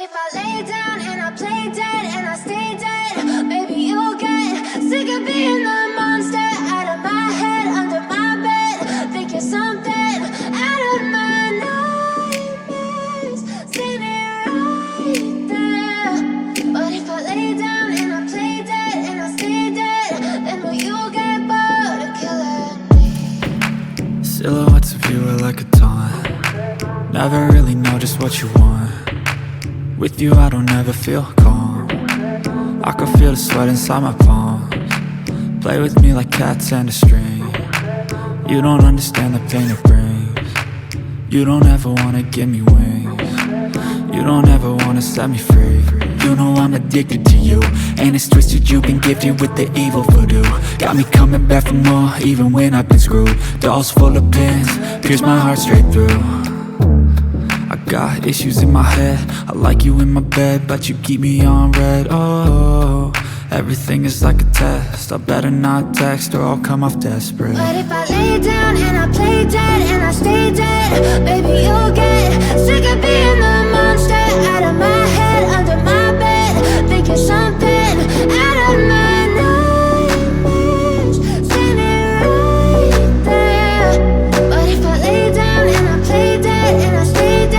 if I lay down and I play dead and I stay dead, maybe you'll get sick of being the monster out of my head, under my bed, thinking something out of my nightmares, standing right there. But if I lay down and I play dead and I stay dead, then will you get bored of killing me? Silhouettes of you are like a taunt. Never really know just what you want. With you I don't ever feel calm. I can feel the sweat inside my palms. Play with me like cats and a string. You don't understand the pain it brings. You don't ever wanna give me wings. You don't ever wanna set me free. You know I'm addicted to you, and it's twisted, you've been gifted with the evil voodoo. Got me coming back for more, even when I've been screwed. Dolls full of pins, pierce my heart straight through. I got issues in my head, I like you in my bed, but you keep me on red. Oh, everything is like a test, I better not text or I'll come off desperate. But if I lay down and I play dead and I stay dead, baby you'll get sick of being the monster out of my head, under my bed, thinking something out of my nightmares, standing right there. But if I lay down and I play dead and I stay dead,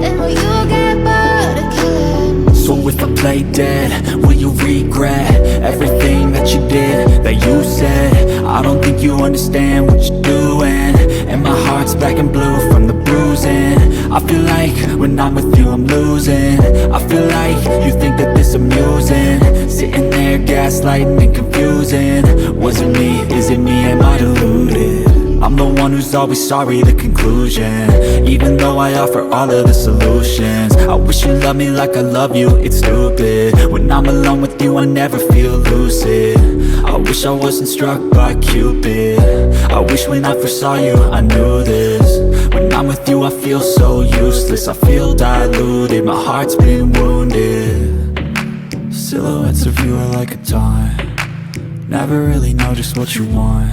then will you get bored of killing me? So if I play dead, will you regret everything that you did, that you said? I don't think you understand what you're doing, and my heart's black and blue from the bruising. I feel like when I'm with you I'm losing. I feel like you think that this amusing, sitting there gaslighting and confusing. Was it me? Is it me? Am I deluded? I'm the one who's always sorry, the conclusion, even though I offer all of the solutions. I wish you loved me like I love you, it's stupid. When I'm alone with you I never feel lucid. I wish I wasn't struck by Cupid. I wish when I first saw you I knew this. When I'm with you I feel so useless, I feel diluted, my heart's been wounded. Silhouettes of you are like a taunt. Never really know just what you want.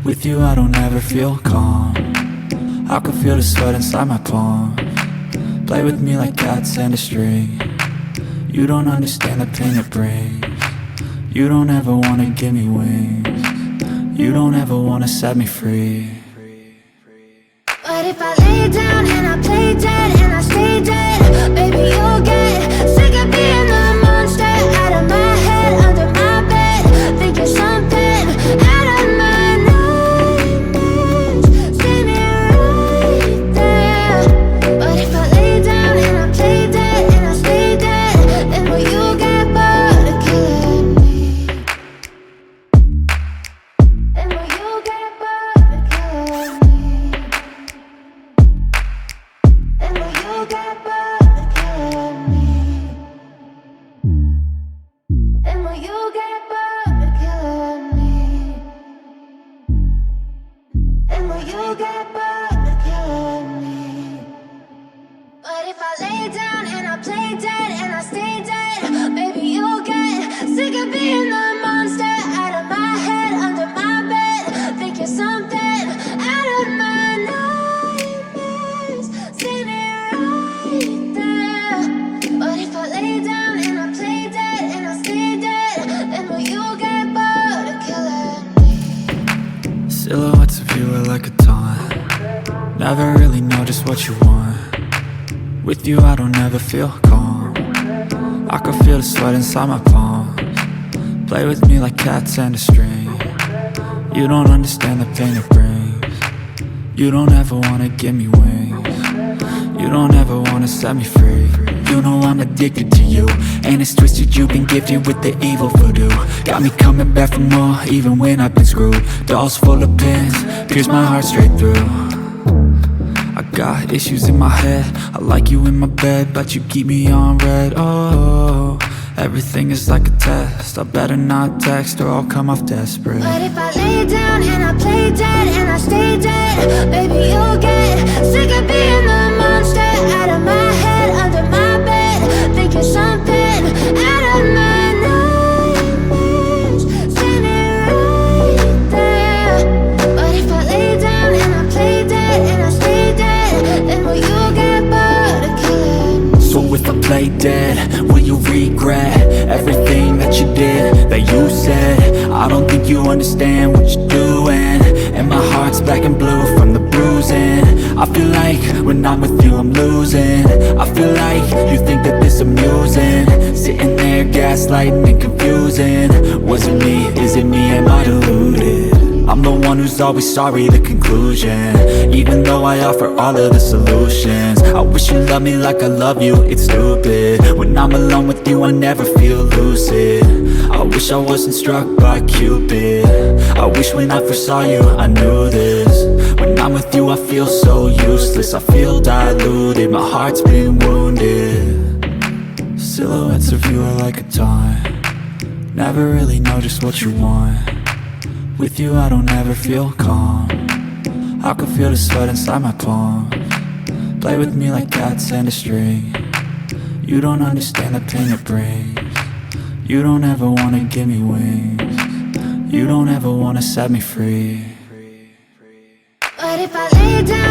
With you I don't ever feel calm. I can feel the sweat inside my palms. Play with me like cats and a string. You don't understand the pain it brings. You don't ever wanna give me wings. You don't ever wanna set me free. But if I lay down and I play dead and I stay dead, baby you'll get sick of being the monster out of my head, under my bed, thinking something out of my nightmares, standing right there. But if I lay down and I play dead and I stay dead, then will you get bored of killing me? Then will you get bored of killing me? Then will you get bored of killing me? Then will you get bored of killing me? Then will you get bored of killing me? But if I lay down and I play dead and I stay dead, baby you'll get sick of being the monster out of my head, under my bed, thinking something out of my nightmares, standing right there. But if I lay down and I play dead and I stay dead, then will you get bored of killing me? Silhouettes of you are like a taunt. Never really know just what you want. With you I don't ever feel calm. I can feel the sweat inside my palms. Play with me like cats and a string. You don't understand the pain it brings. You don't ever wanna give me wings. You don't ever wanna set me free. You know I'm addicted to you, and it's twisted, you've been gifted with the evil voodoo. Got me coming back for more, even when I've been screwed. Dolls full of pins, pierce my heart straight through. I got issues in my head, I like you in my bed, but you keep me on red. Oh, everything is like a test, I better not text or I'll come off desperate. But if I lay down and I play dead and I stay dead, baby you'll get sick of being the monster out of my head, under my bed, thinking something out of my nightmares, standing right there. But if I lay down and I play dead and I stay dead, then will you get bored of killing me? So if I play play dead? Will you regret everything that you did, that you said? I don't think you understand what you're doing, and my heart's black and blue from the bruising. I feel like when I'm with you I'm losing. I feel like you think that this amusing, sitting there gaslighting and confusing. Was it me? Is it me? Am I deluded? I'm the one who's always sorry, the conclusion, even though I offer all of the solutions. I wish you loved me like I love you, it's stupid. When I'm alone with you I never feel lucid. I wish I wasn't struck by Cupid. I wish when I first saw you I knew this. When I'm with you I feel so useless, I feel diluted, my heart's been wounded. Silhouettes of you are like a taunt, never really know just what you want. With you I don't ever feel calm, I can feel the sweat inside my palms. Play with me like cats and a string, you don't understand the pain it brings. You don't ever wanna give me wings, you don't ever wanna set me free. But if I lay down